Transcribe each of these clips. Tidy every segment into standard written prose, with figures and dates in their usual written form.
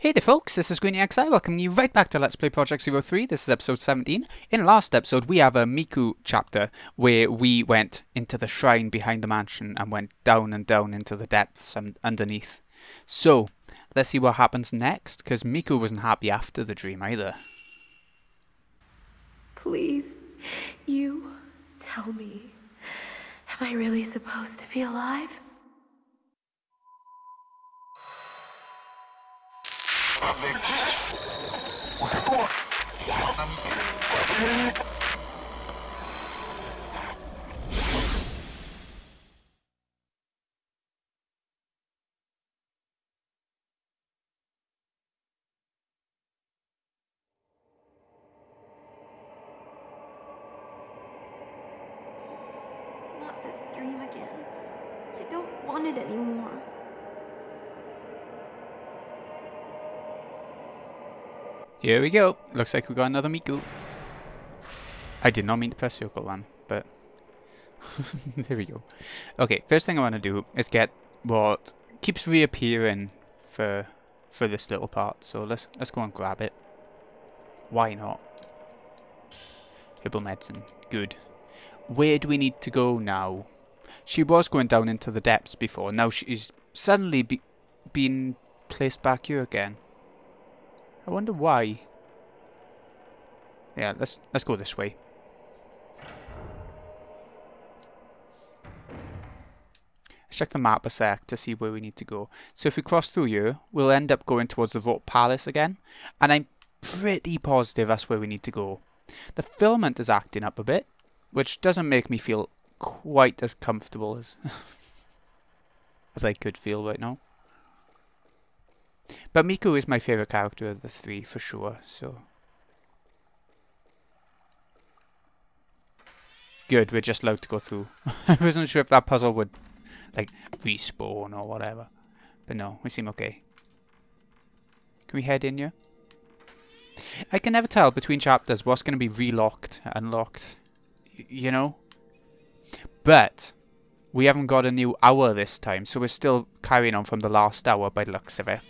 Hey there folks, this is GreenyXI welcoming you right back to Let's Play Project 03. This is episode 17. In the last episode we have a Miku chapter where we went into the shrine behind the mansion and went down and down into the depths and underneath. So, let's see what happens next, because Miku wasn't happy after the dream either. Please, you tell me, am I really supposed to be alive? Not this dream again. I don't want it anymore. Here we go. Looks like we got another Miku. I did not mean to press circle one, but there we go. Okay, first thing I want to do is get what keeps reappearing for this little part. So let's go and grab it. Why not? Herbal medicine. Good. Where do we need to go now? She was going down into the depths before. Now she's suddenly been placed back here again. I wonder why. Yeah, let's go this way. Let's check the map a sec to see where we need to go. So if we cross through here, we'll end up going towards the Rock Palace again. And I'm pretty positive that's where we need to go. The filament is acting up a bit, which doesn't make me feel quite as comfortable as as I could feel right now. But Miku is my favourite character of the three, for sure, so... Good, we're just allowed to go through. I wasn't sure if that puzzle would, like, respawn or whatever. But no, we seem okay. Can we head in here? I can never tell between chapters what's going to be relocked, unlocked, you know? But we haven't got a new hour this time, so we're still carrying on from the last hour by the looks of it.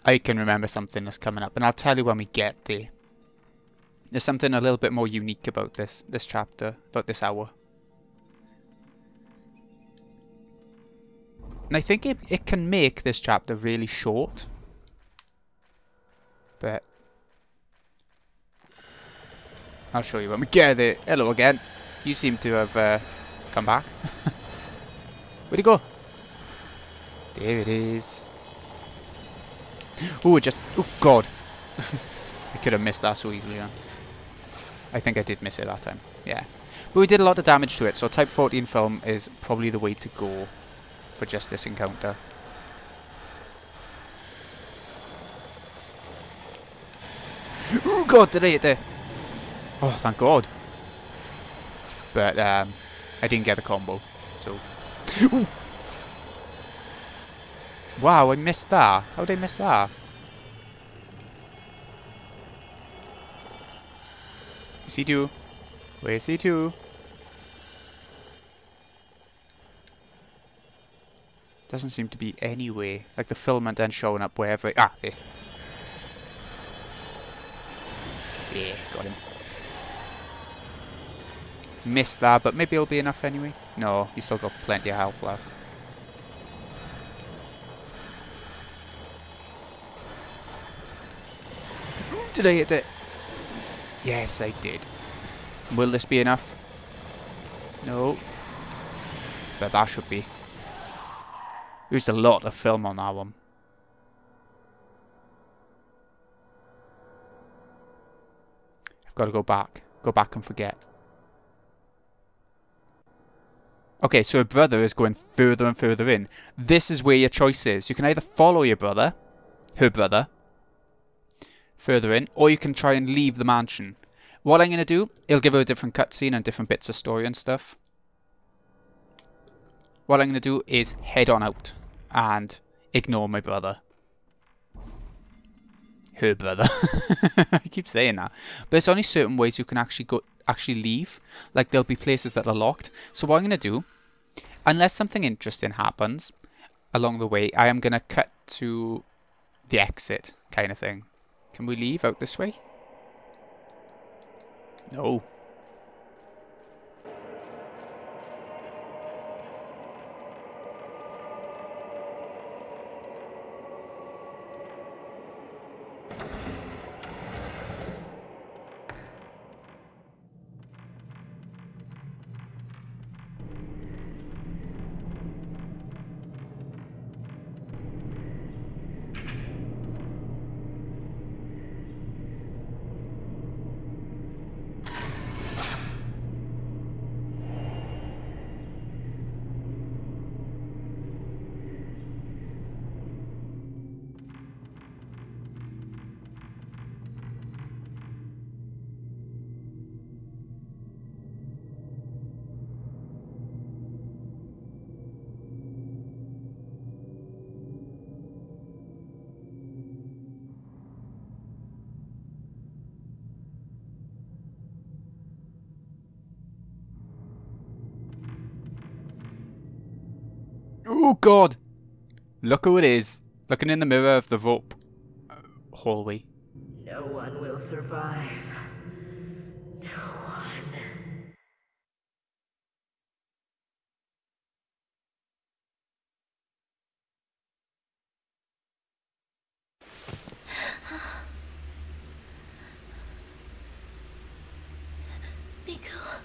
I can remember something that's coming up, and I'll tell you when we get there. There's something a little bit more unique about this chapter, about this hour. And I think it can make this chapter really short. But I'll show you when we get there. Hello again. You seem to have come back. Where'd he go? There it is. Oh, oh god. I could have missed that so easily then. I think I did miss it that time. Yeah. But we did a lot of damage to it, so Type 14 film is probably the way to go for just this encounter. Oh god, did I hit there? Oh, thank god. But I didn't get a combo, so... Ooh. Wow, I missed that. How did I miss that? Where's he to? Where's he to? Doesn't seem to be any way. Like the filament then showing up wherever... Ah, there. Yeah, got him. Missed that, but maybe it'll be enough anyway. No, he's still got plenty of health left. Did I hit it? Yes, I did. Will this be enough? No. But that should be. Used a lot of film on that one. I've got to go back. Go back and forget. Okay, so her brother is going further and further in. This is where your choice is. You can either follow your brother, her brother, further in, or you can try and leave the mansion. What I'm going to do, it'll give her a different cutscene and different bits of story and stuff. What I'm going to do is head on out and ignore my brother. Her brother. I keep saying that. But there's only certain ways you can actually leave. Like there'll be places that are locked. So what I'm going to do, unless something interesting happens along the way, I am going to cut to the exit kind of thing. Can we leave out this way? No. Oh God! Look who it is. Looking in the mirror of the rope hallway. No one will survive. No one. Miku.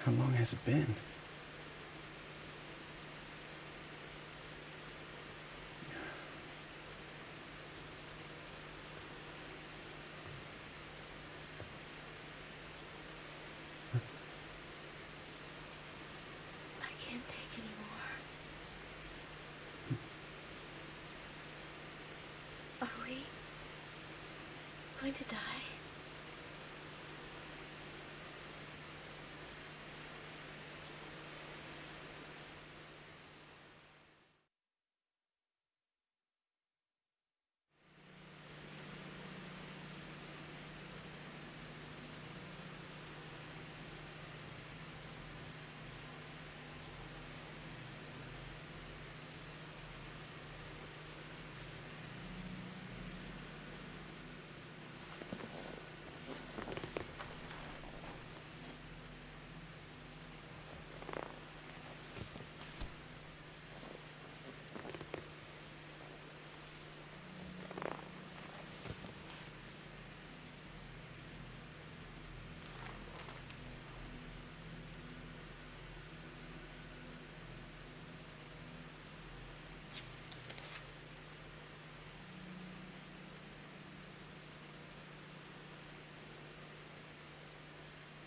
How long has it been? I can't take anymore. Are we going to die?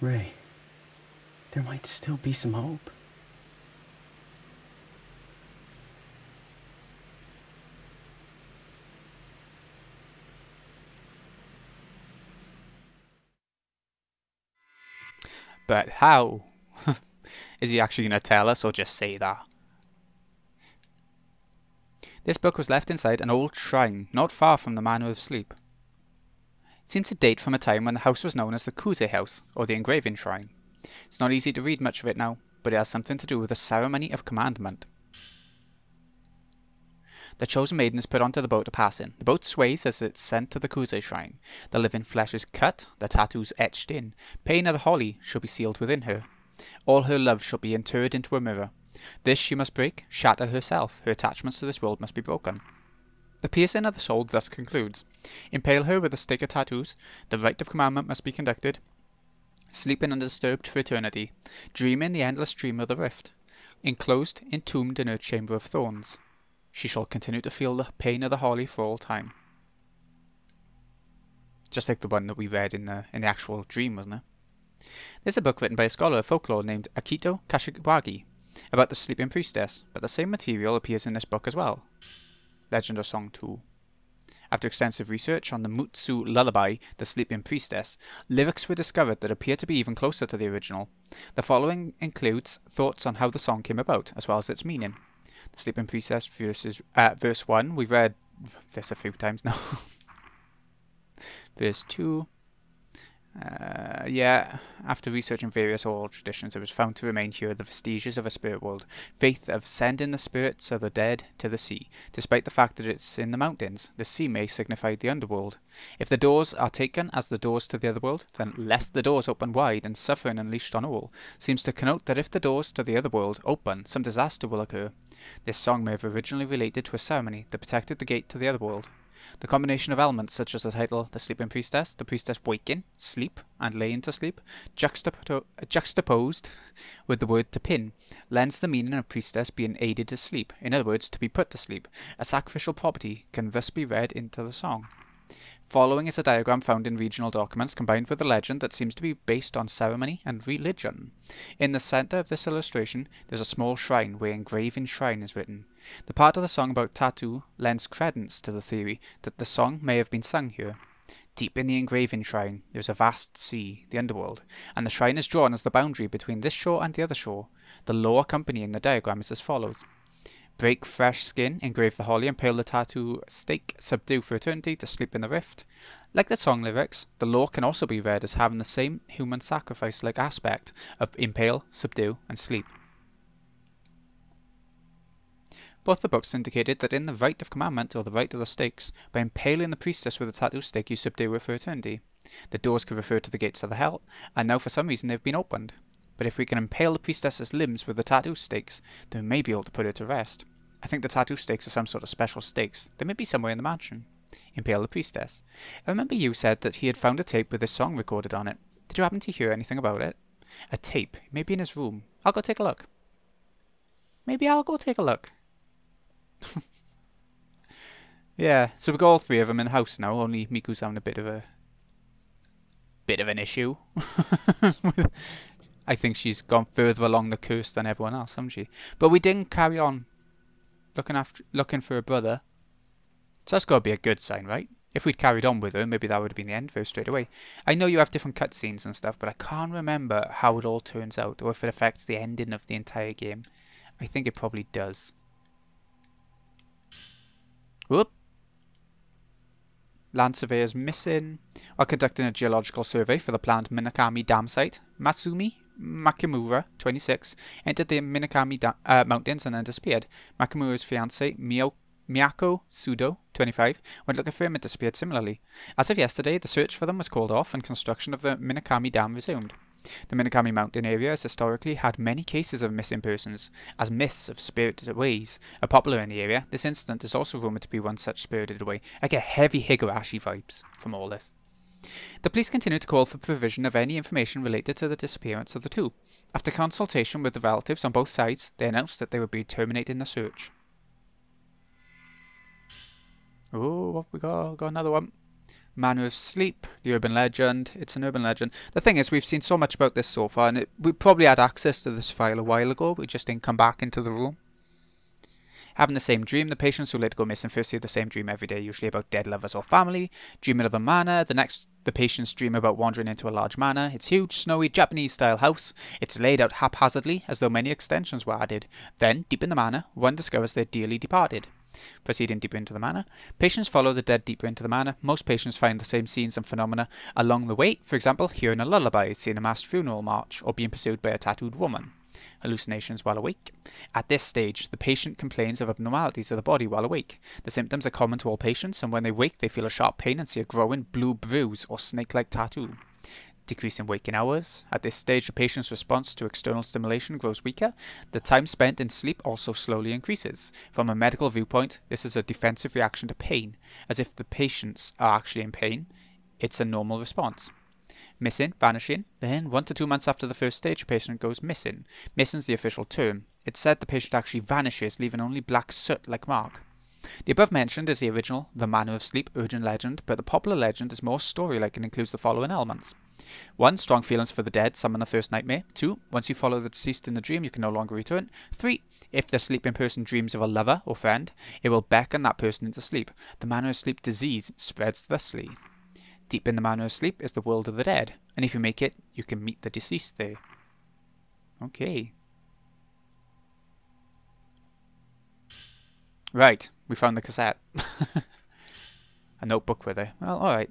Ray, there might still be some hope. But how? Is he actually going to tell us or just say that? This book was left inside an old shrine not far from the Manor of Sleep. It seemed to date from a time when the house was known as the Kuze House, or the Engraving Shrine. It's not easy to read much of it now, but it has something to do with the ceremony of commandment. The chosen maiden is put onto the boat to pass in. The boat sways as it's sent to the Kuze Shrine. The living flesh is cut, the tattoos etched in. Pain of the holly shall be sealed within her. All her love shall be interred into a mirror. This she must break, shatter herself. Her attachments to this world must be broken. The piercing of the soul thus concludes. Impale her with a stake of tattoos. The rite of commandment must be conducted. Sleeping undisturbed for eternity. Dreaming the endless dream of the rift. Enclosed, entombed in her chamber of thorns. She shall continue to feel the pain of the holly for all time. Just like the one that we read in the actual dream, wasn't it? There's a book written by a scholar of folklore named Akito Kashiwagi about the Sleeping Priestess, but the same material appears in this book as well. Legend or Song 2. After extensive research on the Mutsu lullaby, The Sleeping Priestess, lyrics were discovered that appear to be even closer to the original. The following includes thoughts on how the song came about, as well as its meaning. The Sleeping Priestess verse 1, we've read this a few times now. Verse 2. After researching various oral traditions, it was found to remain here the vestiges of a spirit world, faith of sending the spirits of the dead to the sea. Despite the fact that it's in the mountains, the sea may signify the underworld. If the doors are taken as the doors to the other world, then lest the doors open wide and suffering unleashed on all, seems to connote that if the doors to the other world open, some disaster will occur. This song may have originally related to a ceremony that protected the gate to the other world. The combination of elements such as the title The Sleeping Priestess, the priestess waking, sleep, and laying to sleep, juxtaposed with the word to pin, lends the meaning of priestess being aided to sleep, in other words, to be put to sleep. A sacrificial property can thus be read into the song. Following is a diagram found in regional documents combined with a legend that seems to be based on ceremony and religion. In the center of this illustration, there's a small shrine where Engraving Shrine is written. The part of the song about tattoo lends credence to the theory that the song may have been sung here. Deep in the Engraving Shrine, there's a vast sea, the underworld, and the shrine is drawn as the boundary between this shore and the other shore. The law accompanying the diagram is as follows. Break fresh skin, engrave the holly, impale the tattoo stake, subdue for eternity to sleep in the rift. Like the song lyrics, the law can also be read as having the same human sacrifice-like aspect of impale, subdue, and sleep. Both the books indicated that in the rite of commandment, or the rite of the stakes, by impaling the priestess with a tattoo stake you subdue her for eternity. The doors could refer to the gates of the hell, and now for some reason they've been opened. But if we can impale the priestess's limbs with the tattoo stakes, then we may be able to put her to rest. I think the tattoo stakes are some sort of special stakes. They may be somewhere in the mansion. Impale the priestess. I remember you said that he had found a tape with this song recorded on it. Did you happen to hear anything about it? A tape. Maybe in his room. I'll go take a look. Maybe I'll go take a look. Yeah, so we've got all three of them in the house now, only Miku's having a bit of an issue. I think she's gone further along the curse than everyone else, hasn't she? But we didn't carry on looking for a brother. So that's got to be a good sign, right? If we'd carried on with her, maybe that would have been the end for her straight away. I know you have different cutscenes and stuff, but I can't remember how it all turns out, or if it affects the ending of the entire game. I think it probably does. Whoop! Land surveyor's missing. While conducting a geological survey for the planned Minakami Dam site, Masumi Makimura, 26, entered the Minakami Mountains and then disappeared. Makimura's fiancée, Miyako Sudo, 25, went looking for him and disappeared similarly. As of yesterday, the search for them was called off and construction of the Minakami Dam resumed. The Minakami Mountain area has historically had many cases of missing persons, as myths of spirited aways are popular in the area. This incident is also rumoured to be one such spirited away. I get heavy Higurashi vibes from all this. The police continue to call for provision of any information related to the disappearance of the two. After consultation with the relatives on both sides, they announced that they would be terminating the search. Oh, what we got? Got another one. Manor of Sleep, the urban legend. It's an urban legend. The thing is, we've seen so much about this so far, and we probably had access to this file a while ago. We just didn't come back into the room. Having the same dream, the patients who later go missing first see the same dream every day, usually about dead lovers or family. Dreaming of the manor, the next The patients dream about wandering into a large manor. It's huge, snowy, Japanese-style house. It's laid out haphazardly, as though many extensions were added. Then, deep in the manor, one discovers their dearly departed. Proceeding deeper into the manor, patients follow the dead deeper into the manor. Most patients find the same scenes and phenomena along the way, for example, hearing a lullaby, seeing a massed funeral march, or being pursued by a tattooed woman. Hallucinations while awake. At this stage, the patient complains of abnormalities of the body while awake. The symptoms are common to all patients, and when they wake, they feel a sharp pain and see a growing blue bruise or snake-like tattoo. Decrease in waking hours. At this stage, the patient's response to external stimulation grows weaker. The time spent in sleep also slowly increases. From a medical viewpoint, this is a defensive reaction to pain. As if the patients are actually in pain, it's a normal response. Missing, vanishing. Then, 1 to 2 months after the first stage, a patient goes missing. Missing's the official term. It's said the patient actually vanishes, leaving only black soot-like mark. The above mentioned is the original The Manor of Sleep urgent legend, but the popular legend is more story-like and includes the following elements. 1. Strong feelings for the dead summon the first nightmare. 2. Once you follow the deceased in the dream, you can no longer return. 3. If the sleeping person dreams of a lover or friend, it will beckon that person into sleep. The Manor of Sleep disease spreads thusly. Deep in the Manor of Sleep is the world of the dead, and if you make it, you can meet the deceased there. Okay. Right, we found the cassette. A notebook with it. Well, alright.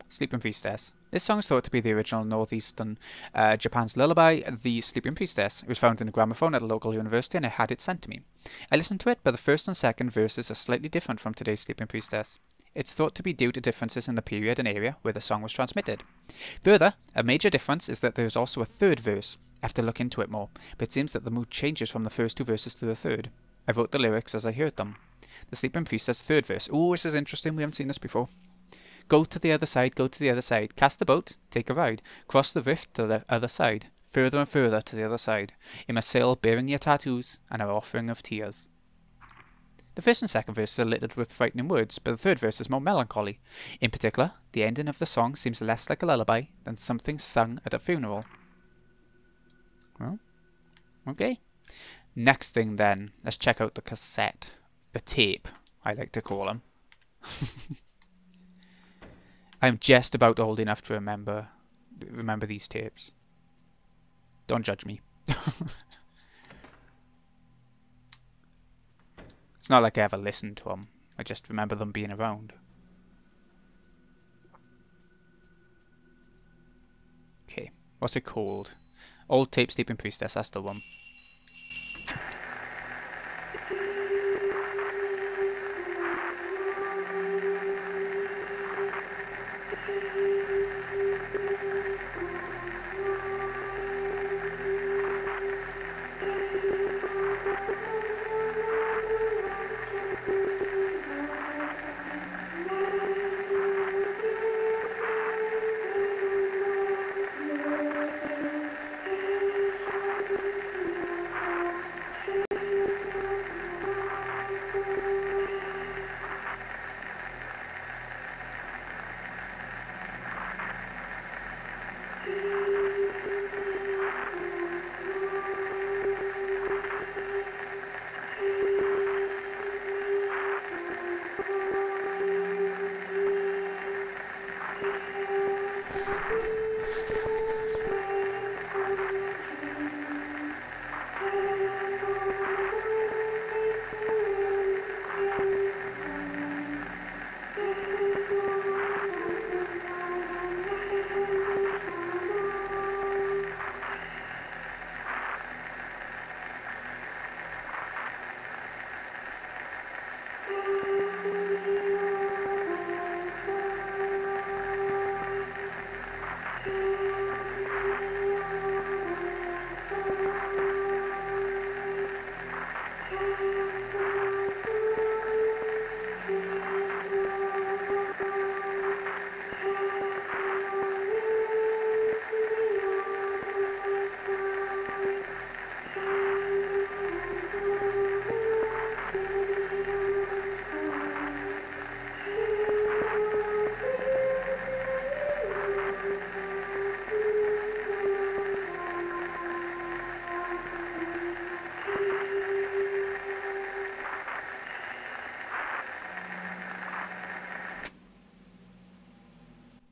Sleeping Priestess. This song is thought to be the original northeastern Japan's lullaby, The Sleeping Priestess. It was found in a gramophone at a local university and I had it sent to me. I listened to it, but the first and second verses are slightly different from today's Sleeping Priestess. It's thought to be due to differences in the period and area where the song was transmitted. Further, a major difference is that there is also a third verse. I have to look into it more, but it seems that the mood changes from the first 2 verses to the third. I wrote the lyrics as I heard them. The Sleeping Priestess third verse. Ooh, this is interesting, we haven't seen this before. Go to the other side, go to the other side. Cast the boat, take a ride. Cross the rift to the other side. Further and further to the other side. In a sail bearing your tattoos and our offering of tears. The first and second verses are littered with frightening words, but the third verse is more melancholy. In particular, the ending of the song seems less like a lullaby than something sung at a funeral. Well, okay. Next thing then, let's check out the cassette. The tape, I like to call them. I'm just about old enough to remember these tapes. Don't judge me. It's not like I ever listened to them. I just remember them being around. Okay, what's it called? Old Tape Sleeping Priestess, that's the one.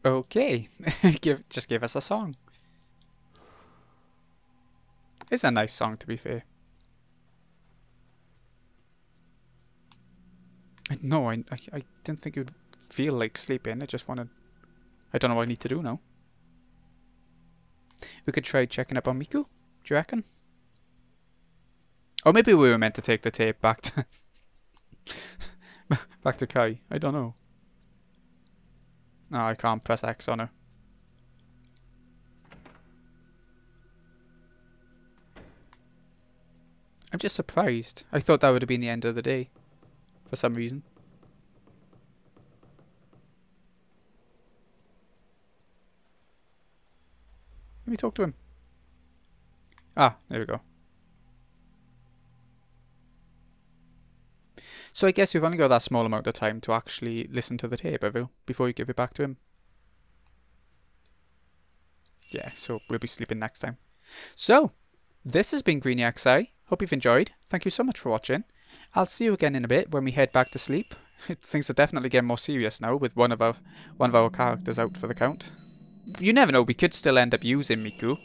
Okay. Just give us a song. It's a nice song, to be fair. No, I didn't think you'd feel like sleeping. I just wanted... I don't know what I need to do now. We could try checking up on Miku. Do you reckon? Or maybe we were meant to take the tape back to... back to Kai. I don't know. No, I can't press X on her. I'm just surprised. I thought that would have been the end of the day. For some reason. Let me talk to him. Ah, there we go. So I guess you've only got that small amount of time to actually listen to the tape, have you? Before you give it back to him. Yeah, so we'll be sleeping next time. So, this has been Greeny XI. Hope you've enjoyed. Thank you so much for watching. I'll see you again in a bit when we head back to sleep. Things are definitely getting more serious now with one of our characters out for the count. You never know, we could still end up using Miku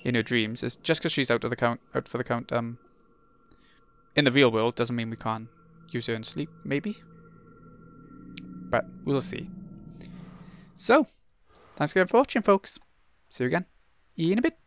in her dreams. It's just because she's out for the count in the real world doesn't mean we can't use her in sleep, maybe. But we'll see. So, thanks again for watching, folks. See you again in a bit.